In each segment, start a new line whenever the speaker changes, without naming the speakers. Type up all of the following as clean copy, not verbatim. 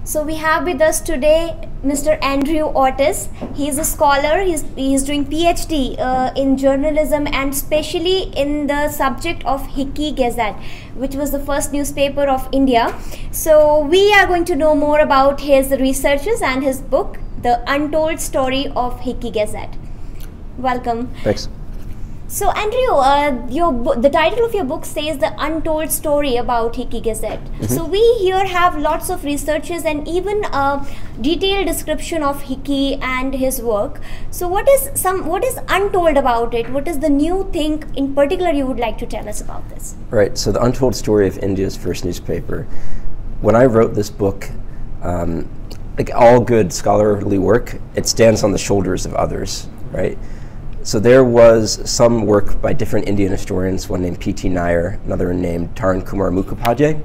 So we have with us today Mr. Andrew Otis. He is a scholar. He's doing PhD in journalism and especially in the subject of Hickey Gazette, which was the first newspaper of India. So we are going to know more about his researches and his book, The Untold Story of Hickey Gazette. Welcome.
Thanks.
So Andrew, the title of your book says The Untold Story about Hickey Gazette. So we here have lots of researches and even a detailed description of Hickey and his work. So what is untold about it? What is the new thing in particular you would like to tell us about this?
Right, so The Untold Story of India's first newspaper. When I wrote this book, like all good scholarly work, it stands on the shoulders of others, right? So there was some work by different Indian historians, one named P.T. Nair, another named Taran Kumar Mukhopadhyay,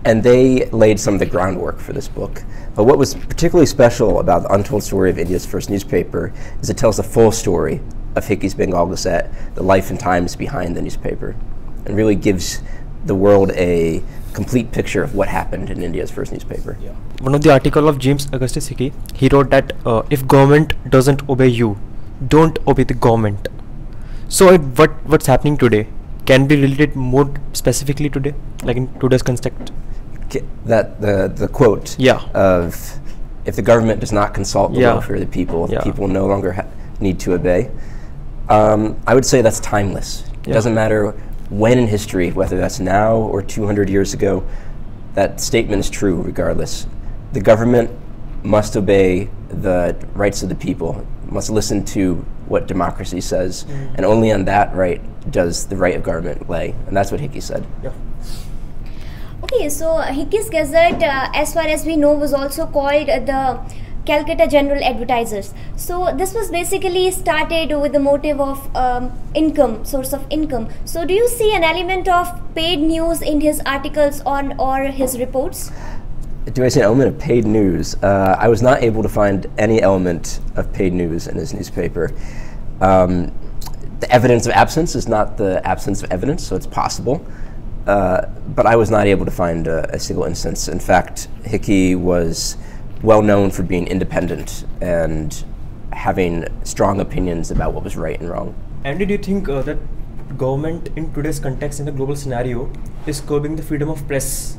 and they laid some of the groundwork for this book. But what was particularly special about The Untold Story of India's first newspaper is it tells the full story of Hickey's Bengal Gazette, the life and times behind the newspaper, and really gives the world a complete picture of what happened in India's first newspaper.
One of the article of James Augustus Hickey, he wrote that if government doesn't obey you, don't obey the government. So what's happening today can be related more specifically today, like in today's context.
That the quote of if the government does not consult the welfare of the people, the people no longer need to obey. I would say that's timeless. It doesn't matter when in history, whether that's now or 200 years ago, that statement is true regardless. The government must obey the rights of the people, must listen to what democracy says, and only on that right does the right of government lay, and that's what Hickey said.
Okay, so Hickey's Gazette, as far as we know, was also called the Calcutta General Advertisers. So this was basically started with the motive of income, source of income. So do you see an element of paid news in his articles or his reports?
Do I see an element of paid news? I was not able to find any element of paid news in his newspaper. The evidence of absence is not the absence of evidence, so it's possible. But I was not able to find a single instance. In fact, Hickey was well known for being independent and having strong opinions about what was right and wrong.
And do you think that government in today's context, in the global scenario, is curbing the freedom of press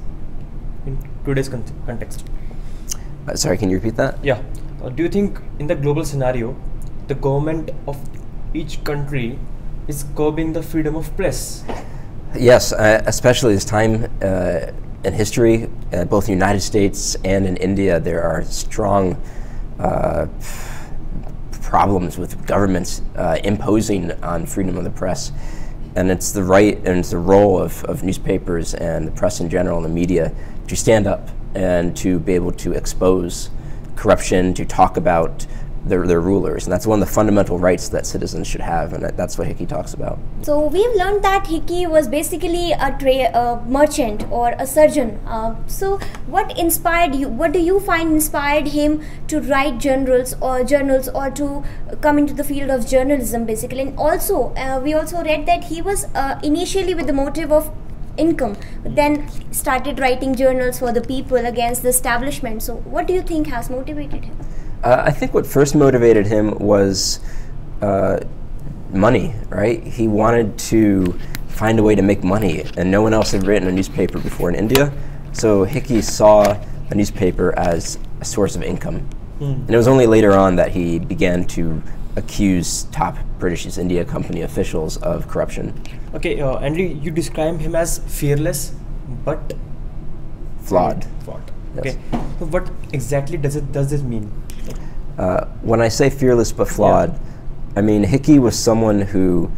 in today's context?
Sorry, can you repeat that?
Yeah. Do you think in the global scenario, the government of each country is curbing the freedom of press?
Yes, especially this time in history, both in the United States and in India, there are strong problems with governments imposing on freedom of the press. And it's the right and it's the role of newspapers and the press in general and the media to stand up and to be able to expose corruption, to talk about their rulers. And that's one of the fundamental rights that citizens should have, and that's what Hickey talks about.
So we've learned that Hickey was basically a merchant or a surgeon. So what inspired you? What do you find inspired him to write journals or to come into the field of journalism, basically? And also, we also read that he was initially with the motive of income, but then started writing journals for the people against the establishment. So what do you think has motivated him?
I think what first motivated him was money, right? He wanted to find a way to make money, and no one else had written a newspaper before in India. So Hickey saw a newspaper as a source of income. And it was only later on that he began to accuse top British East India Company officials of corruption.
Okay, Andrew, you describe him as fearless, but
flawed.
Yes. Okay, so what exactly does this mean?
When I say fearless but flawed, I mean Hickey was someone who,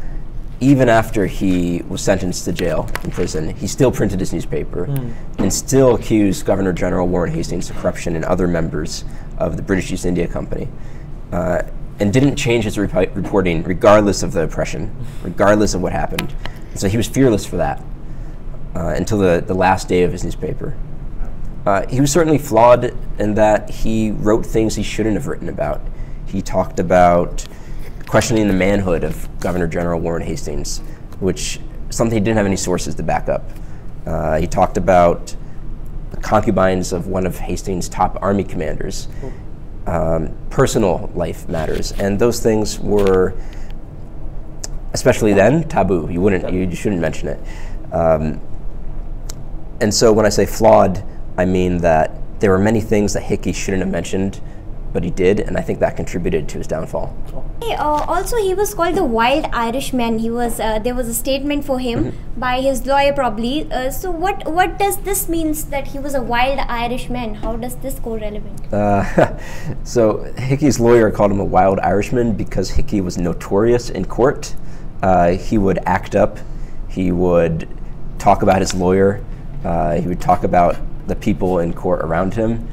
even after he was sentenced to jail in prison, he still printed his newspaper and still accused Governor General Warren Hastings of corruption and other members of the British East India Company, and didn't change his reporting regardless of the oppression, regardless of what happened. And so he was fearless for that until the last day of his newspaper. He was certainly flawed in that he wrote things he shouldn't have written about. He talked about questioning the manhood of Governor General Warren Hastings, which is something he didn't have any sources to back up. He talked about concubines of one of Hastings' top army commanders, personal life matters, and those things were, especially then, taboo. You shouldn't mention it. And so when I say flawed, I mean that there were many things that Hickey shouldn't have mentioned, but he did, and I think that contributed to his downfall.
Also, he was called the Wild Irishman. He was there was a statement for him by his lawyer, probably. So what does this means that he was a wild Irishman? How does this go relevant?
So Hickey's lawyer called him a wild Irishman because Hickey was notorious in court. He would act up. He would talk about his lawyer. He would talk about the people in court around him,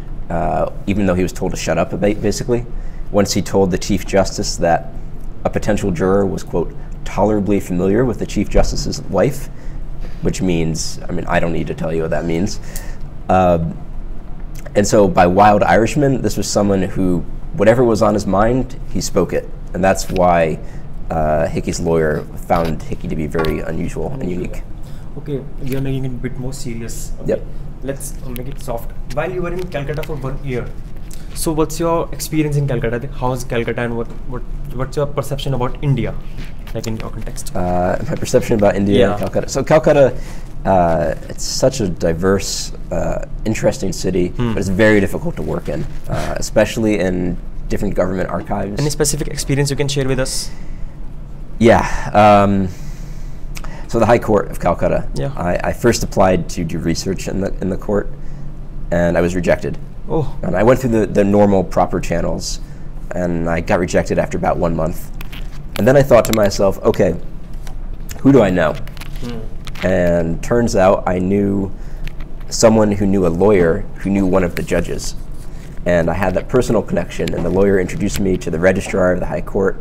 even though he was told to shut up, basically. Once he told the Chief Justice that a potential juror was, quote, tolerably familiar with the Chief Justice's wife, which means, I mean, I don't need to tell you what that means. And so by wild Irishman, this was someone who, whatever was on his mind, he spoke it. And that's why Hickey's lawyer found Hickey to be very unusual and unique.
Okay, we are making it a bit more serious. Okay.
Yep.
Let's make it soft. While you were in Calcutta for 1 year, so what's your experience in Calcutta? How's Calcutta, and what's your perception about India, like in your context?
My perception about India and Calcutta. So Calcutta, it's such a diverse, interesting city, but it's very difficult to work in, especially in different government archives.
Any specific experience you can share with us?
Yeah. So the High Court of Calcutta.
Yeah.
I first applied to do research in the court, and I was rejected.
Oh.
And I went through the normal, proper channels, and I got rejected after about 1 month. And then I thought to myself, okay, who do I know? And turns out I knew someone who knew a lawyer who knew one of the judges. And I had that personal connection, and the lawyer introduced me to the registrar of the High Court.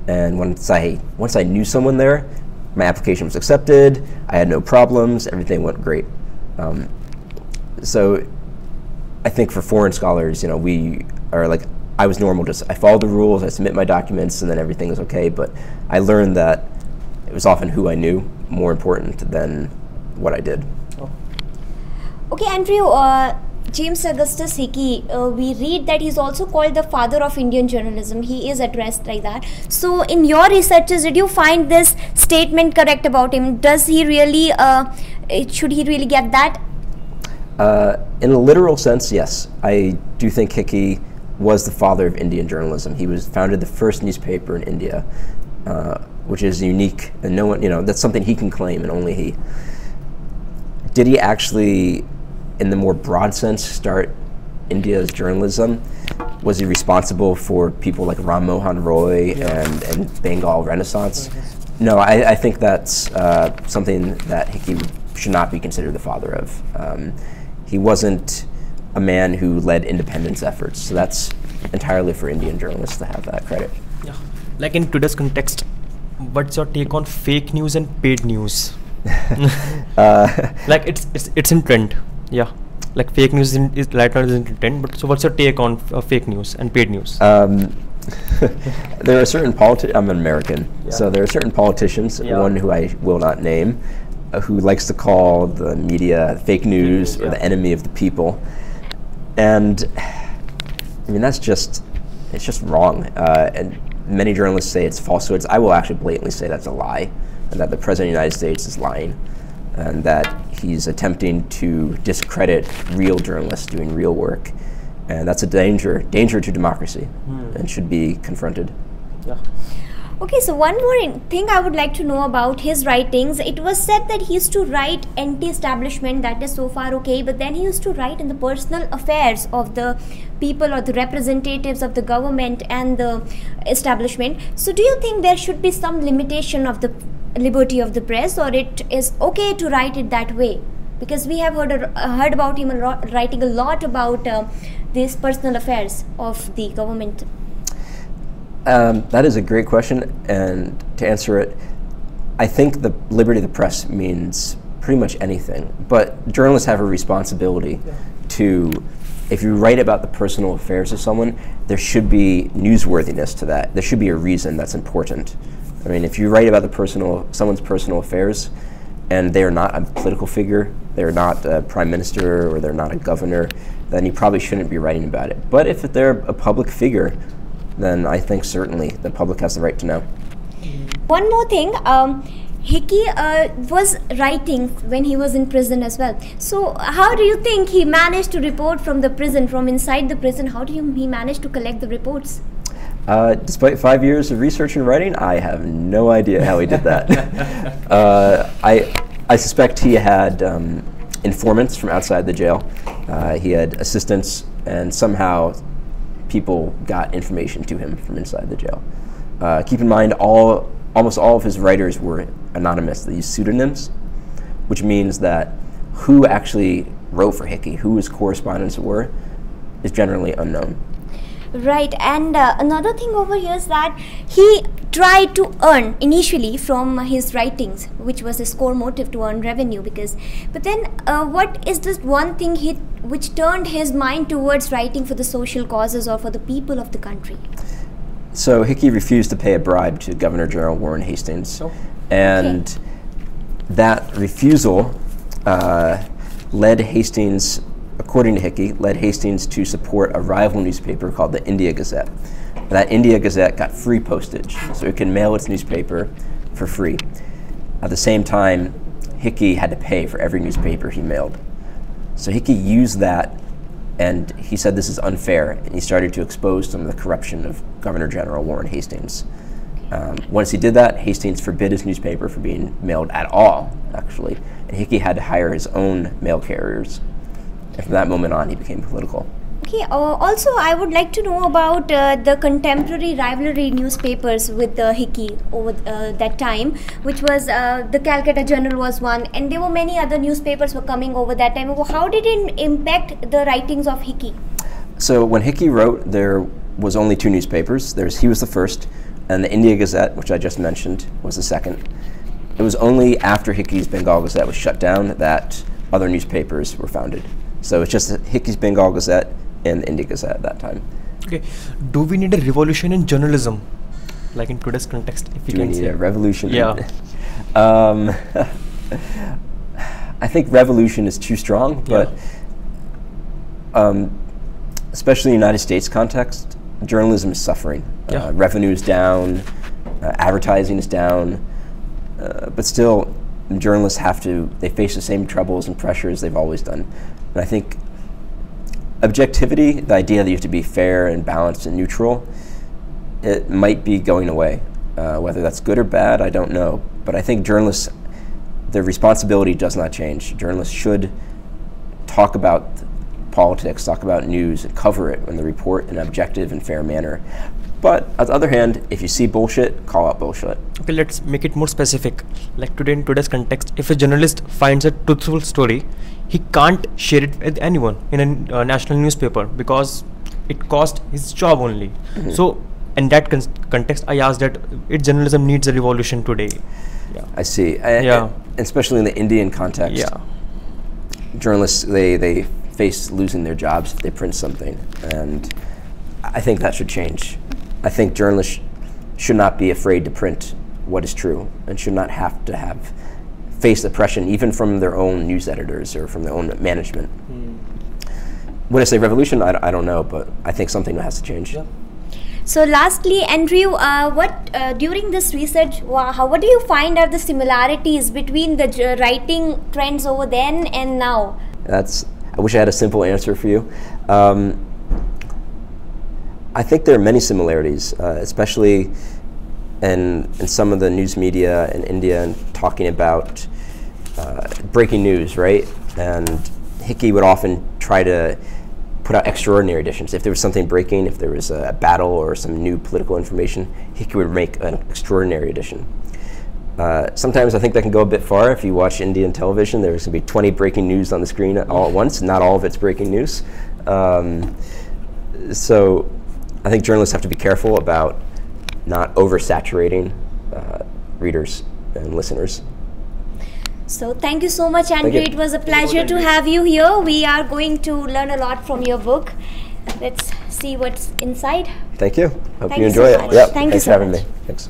And once I knew someone there, my application was accepted, I had no problems, everything went great. So I think for foreign scholars, we are like, I was normal, I follow the rules, I submit my documents, and then everything is okay. But I learned that it was often who I knew more important than what I did.
Okay, Andrew, James Augustus Hickey, we read that he's also called the father of Indian journalism. He is addressed like that. So in your researches, did you find this statement correct about him? Does he really, should he really get that?
In a literal sense, yes. I do think Hickey was the father of Indian journalism. He founded the first newspaper in India, which is unique, and no one, that's something he can claim, and only he. Did he actually, in the more broad sense, start India's journalism? Was he responsible for people like Ram Mohan Roy and Bengal Renaissance? No, I think that's something that Hickey should not be considered the father of. He wasn't a man who led independence efforts, so that's entirely for Indian journalists to have that credit.
Yeah. Like in today's context, what's your take on fake news and paid news? Like it's in trend. Yeah, like fake news is right now isn't in trend. But so what's your take on fake news and paid news?
There are certain I'm an American, so there are certain politicians, one who I will not name, who likes to call the media fake news or the enemy of the people. And I mean, it's just wrong. And many journalists say it's falsehoods. I will actually blatantly say that's a lie, and that the President of the United States is lying, and that he's attempting to discredit real journalists doing real work. And that's a danger to democracy, and should be confronted.
Yeah.
Okay, so one more thing I would like to know about his writings. It was said that he used to write anti-establishment, that is so far okay, but then he used to write in the personal affairs of the people or the representatives of the government and the establishment. So do you think there should be some limitation of the liberty of the press, or it is okay to write it that way? Because we have heard about him writing a lot about these personal affairs of the government.
That is a great question, and to answer it, I think the liberty of the press means pretty much anything, but journalists have a responsibility to, if you write about the personal affairs of someone, there should be newsworthiness to that. There should be a reason that's important. I mean, if you write about someone's personal affairs, and they are not a political figure, they're not a prime minister, or they're not a governor, then you probably shouldn't be writing about it. But if they're a public figure, then I think certainly the public has the right to know.
One more thing, Hickey was writing when he was in prison as well. So how do you think he managed to report from the prison, from inside the prison? How do he manage to collect the reports?
Despite 5 years of research and writing, I have no idea how he did that. I suspect he had informants from outside the jail. He had assistants, and somehow people got information to him from inside the jail. Keep in mind, almost all of his writers were anonymous. They used pseudonyms, which means that who actually wrote for Hickey, who his correspondents were, is generally unknown.
Right, and another thing over here is that he tried to earn initially from his writings, which was his core motive, to earn revenue. But then what is this one thing which turned his mind towards writing for the social causes or for the people of the country?
So Hickey refused to pay a bribe to Governor General Warren Hastings, and that refusal led Hastings, according to Hickey, led Hastings to support a rival newspaper called the India Gazette. That India Gazette got free postage, so it could mail its newspaper for free. At the same time, Hickey had to pay for every newspaper he mailed. So Hickey used that, and he said this is unfair, and he started to expose some of the corruption of Governor General Warren Hastings. Once he did that, Hastings forbid his newspaper from being mailed at all, actually, and Hickey had to hire his own mail carriers. And from that moment on, he became political.
Okay, also I would like to know about the contemporary rivalry newspapers with Hickey over that time, which was the Calcutta Journal was one, and there were many other newspapers were coming over that time. How did it impact the writings of Hickey?
So when Hickey wrote, there was only two newspapers. He was the first, and the India Gazette, which I just mentioned, was the second. It was only after Hickey's Bengal Gazette was shut down that other newspapers were founded. So it's just Hickey's Bengal Gazette and the India Gazette at that time.
Okay. Do we need a revolution in journalism? Like in today's context, if you
Do we
can
need
say.
a revolution?
Yeah.
I think revolution is too strong, but especially in the United States context, journalism is suffering. Revenue is down, advertising is down, but still journalists they face the same troubles and pressures they've always done. And I think objectivity, the idea that you have to be fair and balanced and neutral, it might be going away. Whether that's good or bad, I don't know. But I think journalists, their responsibility does not change. Journalists should talk about politics, talk about news, and cover it in the report in an objective and fair manner. But on the other hand, if you see bullshit, call out bullshit.
Okay, let's make it more specific. Like today, in today's context, if a journalist finds a truthful story, he can't share it with anyone in a national newspaper because it cost his job only. So in that context, I asked that if journalism needs a revolution today.
I see. Especially in the Indian context, journalists, they face losing their jobs if they print something, and I think that should change. I think journalists should not be afraid to print what is true and should not have to face oppression even from their own news editors or from their own management. When I say revolution, I don't know, but I think something has to change.
So lastly, Andrew, during this research, what do you find are the similarities between the writing trends over then and now?
I wish I had a simple answer for you. I think there are many similarities, especially in some of the news media in India and talking about breaking news, right? And Hickey would often try to put out extraordinary editions. If there was something breaking, if there was a battle or some new political information, Hickey would make an extraordinary edition. Sometimes I think that can go a bit far. If you watch Indian television, there's going to be 20 breaking news on the screen all at once. Not all of it's breaking news. So I think journalists have to be careful about not oversaturating readers and listeners.
So thank you so much, Andrew. It was a pleasure to have you here. We are going to learn a lot from your book. Let's see what's inside.
Thank you. Hope
Thank
you
you
enjoy
so
it.
much.
Yep.
Thank you
Thanks
so
for having
much.
me. Thanks.